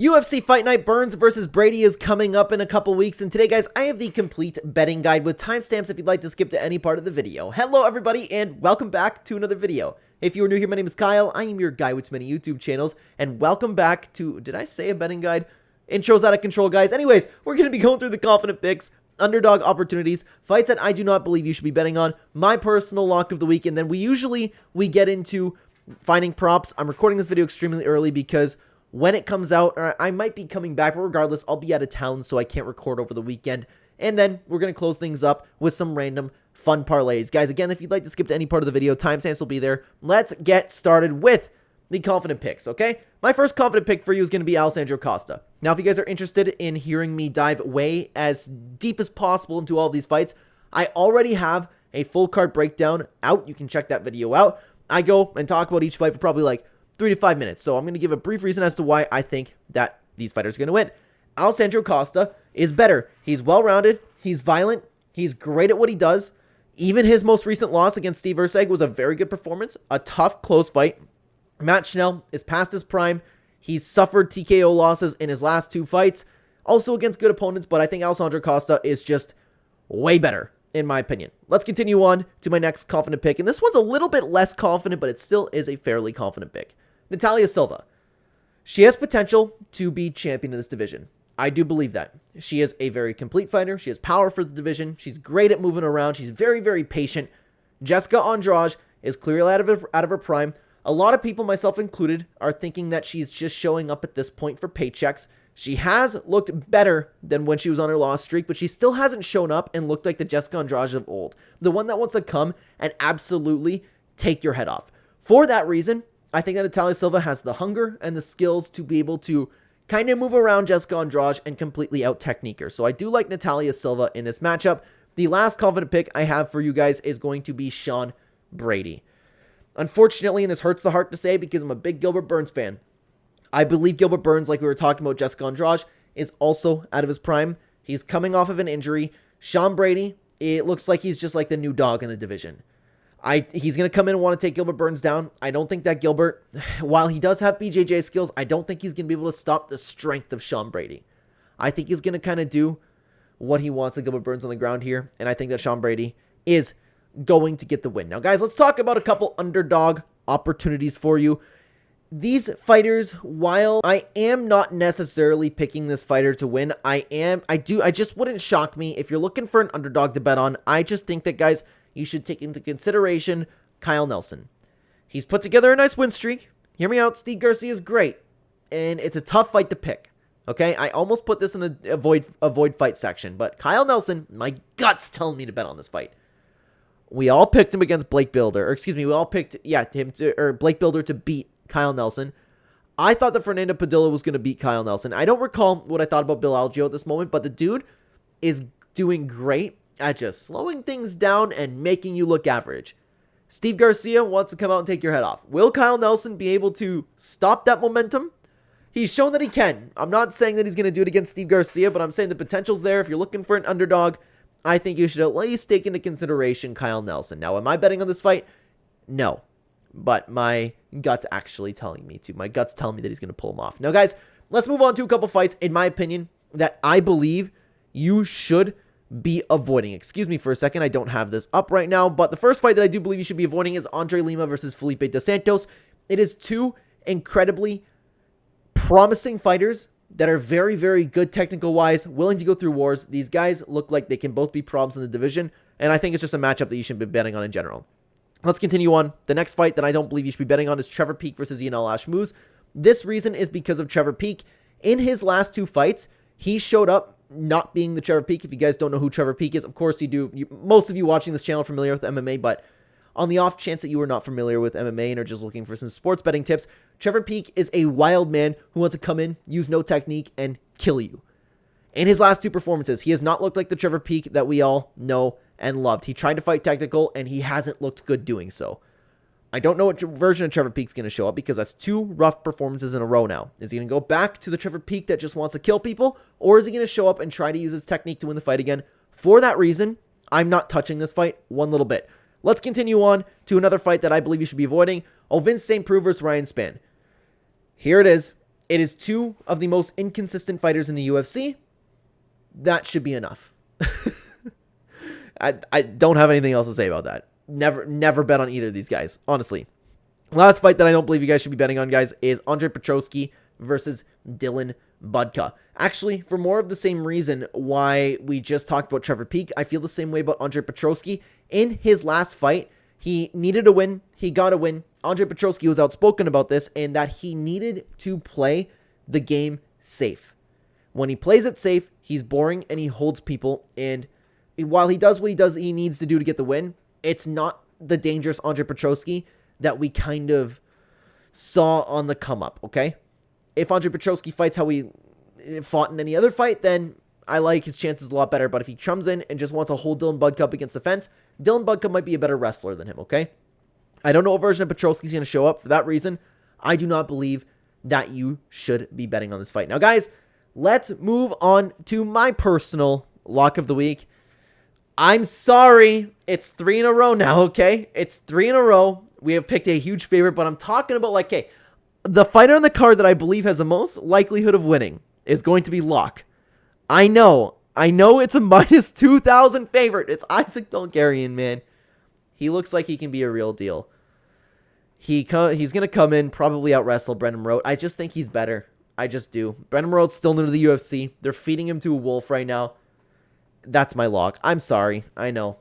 UFC Fight Night Burns versus Brady is coming up in a couple weeks, and today, guys, I have the complete betting guide with timestamps if you'd like to skip to any part of the video. Hello, everybody, and welcome back to another video. If you are new here, my name is Kyle. I am your guy with many YouTube channels, and welcome back to, did I say a betting guide? Intro's out of control, guys. Anyways, we're going to be going through the confident picks, underdog opportunities, fights that I do not believe you should be betting on, my personal lock of the week, and then we get into finding props. I'm recording this video extremely early because when it comes out, I might be coming back, but regardless, I'll be out of town, so I can't record over the weekend. And then we're going to close things up with some random fun parlays. Guys, again, if you'd like to skip to any part of the video, timestamps will be there. Let's get started with the confident picks, okay? My first confident pick for you is going to be Alessandro Costa. Now, if you guys are interested in hearing me dive way as deep as possible into all of these fights, I already have a full card breakdown out. You can check that video out. I go and talk about each fight for probably like 3 to 5 minutes. So I'm going to give a brief reason as to why I think that these fighters are going to win. Alessandro Costa is better. He's well-rounded. He's violent. He's great at what he does. Even his most recent loss against Steve Erceg was a very good performance. A tough, close fight. Matt Schnell is past his prime. He's suffered TKO losses in his last 2 fights. Also against good opponents, but I think Alessandro Costa is just way better, in my opinion. Let's continue on to my next confident pick. And this one's a little bit less confident, but it still is a fairly confident pick. Natalia Silva. She has potential to be champion in this division. I do believe that. She is a very complete fighter. She has power for the division. She's great at moving around. She's very, very patient. Jessica Andrade is clearly out of her prime. A lot of people, myself included, are thinking that she's just showing up at this point for paychecks. She has looked better than when she was on her loss streak, but she still hasn't shown up and looked like the Jessica Andrade of old. The one that wants to come and absolutely take your head off. For that reason, I think that Natalia Silva has the hunger and the skills to be able to kind of move around Jessica Andrade and completely out-technique her. So I do like Natalia Silva in this matchup. The last confident pick I have for you guys is going to be Sean Brady. Unfortunately, and this hurts the heart to say because I'm a big Gilbert Burns fan, I believe Gilbert Burns, like we were talking about Jessica Andrade, is also out of his prime. He's coming off of an injury. Sean Brady, it looks like he's just like the new dog in the division. He's going to come in and want to take Gilbert Burns down. I don't think that Gilbert, while he does have BJJ skills, I don't think he's going to be able to stop the strength of Sean Brady. I think he's going to kind of do what he wants to Gilbert Burns on the ground here, and I think that Sean Brady is going to get the win. Now, guys, let's talk about a couple underdog opportunities for you. These fighters, while I am not necessarily picking this fighter to win, I just wouldn't shock me if you're looking for an underdog to bet on. I just think that, guys, you should take into consideration Kyle Nelson. He's put together a nice win streak. Hear me out, Steve Garcia is great. And it's a tough fight to pick. Okay, I almost put this in the avoid fight section. But Kyle Nelson, my gut's telling me to bet on this fight. We all picked him against Blake Builder. Or excuse me, we all picked, Blake Builder to beat Kyle Nelson. I thought that Fernando Padilla was going to beat Kyle Nelson. I don't recall what I thought about Bill Algeo at this moment, but the dude is doing great at just slowing things down and making you look average. Steve Garcia wants to come out and take your head off. Will Kyle Nelson be able to stop that momentum? He's shown that he can. I'm not saying that he's going to do it against Steve Garcia, but I'm saying the potential's there. If you're looking for an underdog, I think you should at least take into consideration Kyle Nelson. Now, am I betting on this fight? No. But my gut's actually telling me to. My gut's telling me that he's going to pull him off. Now, guys, let's move on to a couple fights, in my opinion, that I believe you should be avoiding. Excuse me for a second, I don't have this up right now, but the first fight that I do believe you should be avoiding is Andre Lima versus Felipe Dos Santos. It is 2 incredibly promising fighters that are very, very good technical-wise, willing to go through wars. These guys look like they can both be problems in the division, and I think it's just a matchup that you should be betting on in general. Let's continue on. The next fight that I don't believe you should be betting on is Trevor Peek versus Yanal Ashmouz. This reason is because of Trevor Peek. In his last 2 fights, he showed up not being the Trevor Peek. If you guys don't know who Trevor Peek is, of course you do. Most of you watching this channel are familiar with MMA, but on the off chance that you are not familiar with MMA and are just looking for some sports betting tips, Trevor Peek is a wild man who wants to come in, use no technique, and kill you. In his last 2 performances, he has not looked like the Trevor Peek that we all know and loved. He tried to fight technical, and he hasn't looked good doing so. I don't know what version of Trevor Peek's going to show up because that's 2 rough performances in a row now. Is he going to go back to the Trevor Peek that just wants to kill people, or is he going to show up and try to use his technique to win the fight again? For that reason, I'm not touching this fight one little bit. Let's continue on to another fight that I believe you should be avoiding. Ovince St. Preux versus Ryan Spann. Here it is. It is two of the most inconsistent fighters in the UFC. That should be enough. I don't have anything else to say about that. Never bet on either of these guys, honestly. Last fight that I don't believe you guys should be betting on, guys, is Andre Petroski versus Dylan Budka. Actually, for more of the same reason why we just talked about Trevor Peek, I feel the same way about Andre Petroski. In his last fight, he needed a win. He got a win. Andre Petroski was outspoken about this and that he needed to play the game safe. When he plays it safe, he's boring and he holds people. And while he does what he needs to do to get the win, it's not the dangerous Andre Petroski that we kind of saw on the come up, okay? If Andre Petroski fights how he fought in any other fight, then I like his chances a lot better. But if he comes in and just wants to hold Dylan Budka up against the fence, Dylan Budka might be a better wrestler than him, okay? I don't know what version of Petroski's going to show up. For that reason, I do not believe that you should be betting on this fight. Now, guys, let's move on to my personal lock of the week. I'm sorry. It's 3 in a row now, okay? It's 3 in a row. We have picked a huge favorite, but I'm talking about, like, hey, the fighter on the card that I believe has the most likelihood of winning is going to be Locke. I know it's a minus 2,000 favorite. It's Isaac Dulgarian, man. He looks like he can be a real deal. He's going to come in, probably out-wrestle Brendan Road. I just think he's better. I just do. Brendan Road's still new to the UFC. They're feeding him to a wolf right now. That's my lock. I'm sorry. I know.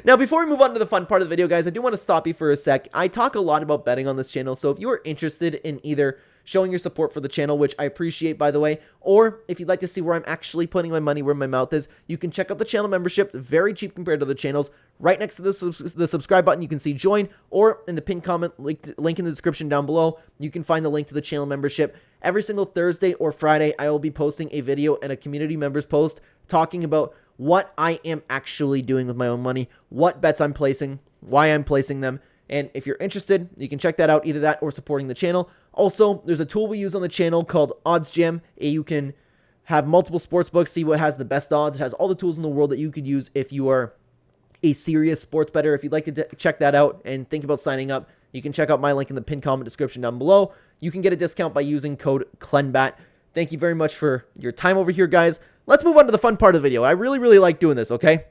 Now, before we move on to the fun part of the video, guys, I do want to stop you for a sec. I talk a lot about betting on this channel, so if you are interested in either showing your support for the channel, which I appreciate, by the way, or if you'd like to see where I'm actually putting my money where my mouth is, you can check out the channel membership. Very cheap compared to other channels. Right next to the subscribe button, you can see join, or in the pinned comment, link in the description down below, you can find the link to the channel membership. Every single Thursday or Friday, I will be posting a video and a community members post talking about what I am actually doing with my own money, what bets I'm placing, why I'm placing them. And if you're interested, you can check that out, either that or supporting the channel. Also, there's a tool we use on the channel called Odds Jam. You can have multiple sports books, see what has the best odds. It has all the tools in the world that you could use if you are a serious sports bettor. If you'd like to check that out and think about signing up, you can check out my link in the pinned comment description down below. You can get a discount by using code Clenbat. Thank you very much for your time over here, guys. Let's move on to the fun part of the video. I really like doing this, okay?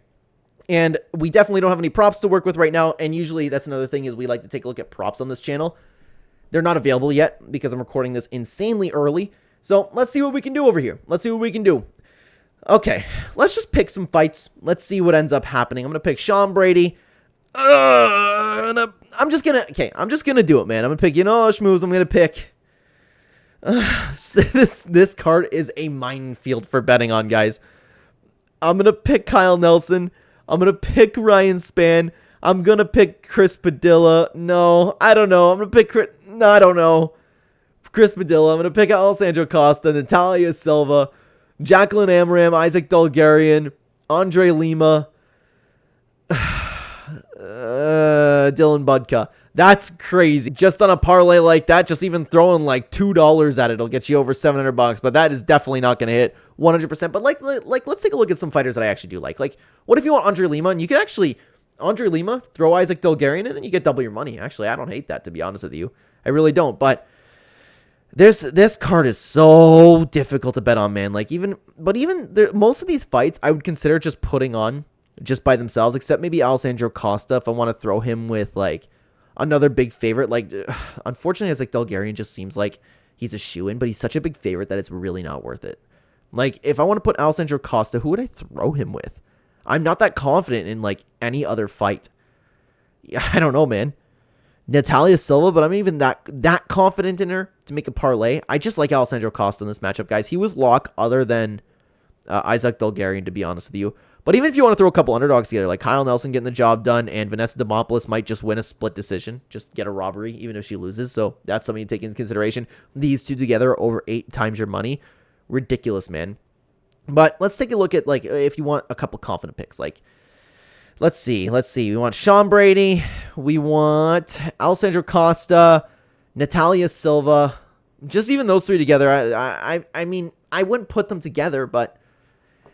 And we definitely don't have any props to work with right now. And usually that's another thing, is we like to take a look at props on this channel. They're not available yet because I'm recording this insanely early. So let's see what we can do over here. Let's see what we can do. Okay, let's just pick some fights. Let's see what ends up happening. I'm going to pick Sean Brady. I'm just going to do it, man. I'm going to pick, schmooze. I'm going to pick. This card is a minefield for betting on, guys. I'm going to pick Kyle Nelson. I'm going to pick Ryan Spann. I'm going to pick Chris Padilla. No, I don't know. I'm going to pick Chris. No, I don't know. Chris Padilla. I'm going to pick Alessandro Costa, Natalia Silva, Jacqueline Amram, Isaac Dulgarian, Andre Lima, Dylan Budka. That's crazy. Just on a parlay like that, just even throwing like $2 at it will get you over $700. But that is definitely not going to hit 100%. But like, let's take a look at some fighters that I actually do like. Like, what if you want Andre Lima and you can actually Andre Lima, throw Isaac Dulgarian, and then you get double your money. Actually, I don't hate that, to be honest with you. I really don't. But this card is so difficult to bet on, man. Like, most of these fights I would consider just putting on just by themselves, except maybe Alessandro Costa if I want to throw him with like another big favorite. Like, unfortunately, Isaac Dulgarian just seems like he's a shoo-in, but he's such a big favorite that it's really not worth it. Like, if I want to put Alessandro Costa, who would I throw him with? I'm not that confident in like any other fight. I don't know, man. Natalia Silva, but I'm even that confident in her to make a parlay. I just like Alessandro Costa in this matchup, guys. He was lock other than Isaac Dulgarian, to be honest with you. But even if you want to throw a couple underdogs together, like Kyle Nelson getting the job done, and Vanessa Demopoulos might just win a split decision, just get a robbery, even if she loses. So that's something to take into consideration. These two together are over 8 times your money. Ridiculous, man. But let's take a look at, like, if you want a couple confident picks. Like, let's see. We want Sean Brady. We want Alessandro Costa, Natalia Silva. Just even those three together. I mean, I wouldn't put them together, but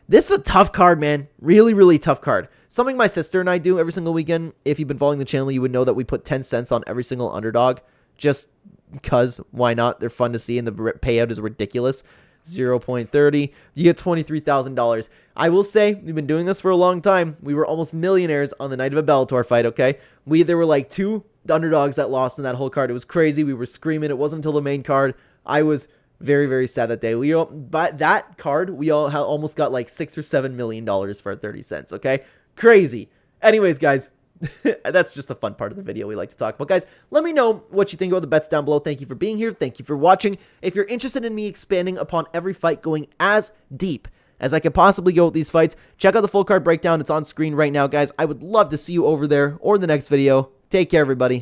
this is a tough card, man. Really tough card. Something my sister and I do every single weekend. If you've been following the channel, you would know that we put 10 cents on every single underdog. Just because why not? They're fun to see, and the payout is ridiculous. 0.30, you get $23,000. I will say, we've been doing this for a long time. We were almost millionaires on the night of a Bellator fight, okay? There were like 2 underdogs that lost in that whole card. It was crazy. We were screaming. It wasn't until the main card. I was very, very sad that day. But that card, we all almost got like $6 or $7 million for 30 cents, okay? Crazy. Anyways, guys, that's just the fun part of the video we like to talk about. Guys, let me know what you think about the bets down below. Thank you for being here. Thank you for watching. If you're interested in me expanding upon every fight, going as deep as I could possibly go with these fights, check out the full card breakdown. It's on screen right now, guys. I would love to see you over there or in the next video. Take care, everybody.